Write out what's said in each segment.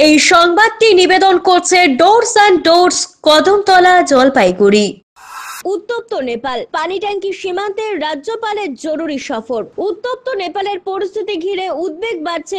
এই সংবাদটি নিবেদন করছে doors and doors, Kadamtala, Jalpaiguri. উত্তপ্ত নেপাল, পানি ট্যাঙ্কি সীমান্তে রাজ্যপালের জরুরি সফর। উত্তপ্ত নেপালের পরিস্থিতি ঘিরে উদ্বেগ বাড়ছে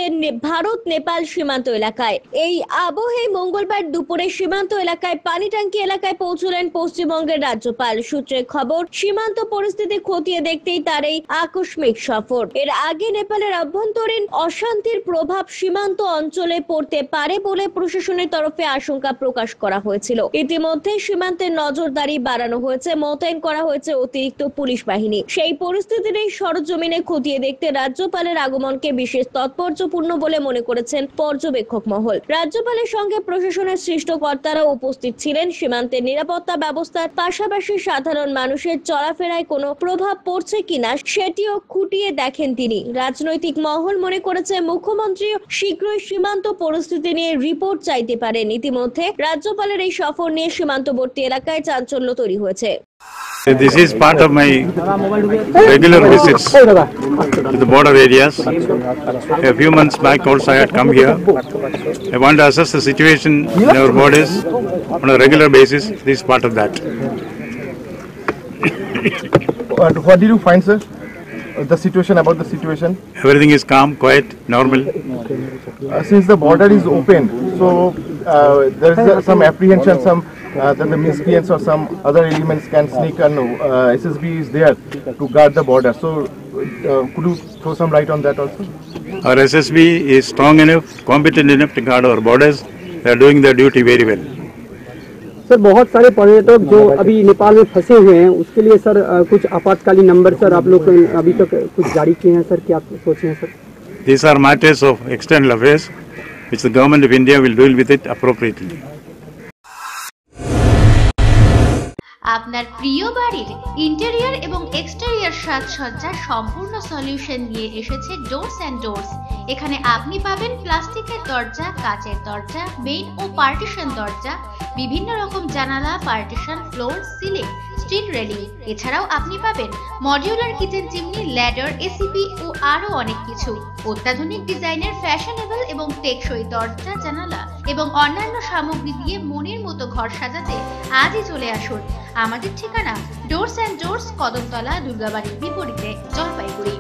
ভারত নেপাল সীমান্ত এলাকায়। এই আবহে মঙ্গলবার দুপুরে সীমান্ত এলাকায় পানি ট্যাঙ্কি এলাকায় পৌঁছলেন পশ্চিমবঙ্গের রাজ্যপাল। সূত্রে খবর, সীমান্ত পরিস্থিতি খতিয়ে দেখতেই তার এই আকস্মিক সফর। এর আগে নেপালের অভ্যন্তরীণ অশান্তির প্রভাব সীমান্ত অঞ্চলে পড়তে পারে বলে প্রশাসনের তরফে আশঙ্কা প্রকাশ করা হয়েছিল। ইতিমধ্যে সীমান্তের নজরদারি বাড়ানো হয়েছে, মোতায়েন করা হয়েছে অতিরিক্ত পুলিশ বাহিনী। সেই পরিস্থিতির এই সরজমিনে খতিয়ে দেখতে রাজ্যপালের আগমনকে বিশেষ তাৎপর্যপূর্ণ বলে মনে করেছেন পর্যবেক্ষক মহল। রাজ্যপালের সঙ্গে প্রশাসনের শীর্ষ কর্তারা উপস্থিত ছিলেন। সীমান্তের নিরাপত্তা ব্যবস্থার পাশাপাশি সাধারণ মানুষের চলাফেরায় কোনো প্রভাব পড়ছে কিনা সেটিও খুঁটিয়ে দেখেন তিনি। রাজনৈতিক মহল মনে করেছে মুখ্যমন্ত্রী শীঘ্রই সীমান্ত পরিস্থিতি নিয়ে রিপোর্ট চাইতে পারেন। ইতিমধ্যে রাজ্যপালের এই সফর নিয়ে সীমান্তবর্তী এলাকায় চাঞ্চল্য তৈরি হয়েছে। This is part of my regular visits to the border areas. A few months back also I had come here. I want to assess the situation in our borders on a regular basis. This is part of that. What did you find, sir? The situation, about the situation? Everything is calm, quiet, normal. Since the border is open, so there is some apprehension, that the miscreants or some other elements can sneak, and SSB is there to guard the border. So could you throw some light on that also? Our SSB is strong enough, competent enough to guard our borders. They are doing their duty very well. Sir, बहुत सारे पर्यटक जो अभी नेपाल में फंसे हुए हैं, उसके लिए सर कुछ आपातकालीन नंबर सर आप लोग अभी तक कुछ जारी किए हैं सर? क्या सोचे हैं sir? These are matters of external affairs which the government of India will deal with it appropriately. আপনার প্রিয় বাড়ির ইন্টেরিয়র এবং এক্সটেরিয়র সাজসজ্জার সম্পূর্ণ সলিউশন নিয়ে এসেছে ডোরস অ্যান্ড ডোরস। এখানে আপনি পাবেন প্লাস্টিকের দরজা, কাচের দরজা, মেইন ও পার্টিশন দরজা, বিভিন্ন রকম জানালা, partition, floor, ceiling, steel railing. এছাড়াও আপনি পাবেন modular kitchen chimney, ladder, ACP ও আরো অনেক কিছু। অত্যাধুনিক ডিজাইনের ফ্যাশনেবল এবং টেকসই দরজা, জানালা এবং অন্যান্য সামগ্রী দিয়ে মনের মতো ঘর সাজাতে আজই চলে আসুন। আমাদের ঠিকানা ডোরস অ্যান্ড ডোরস, কদমতলা, দুর্গাবাড়ির বিপরীতে, জলপাইগুড়ি।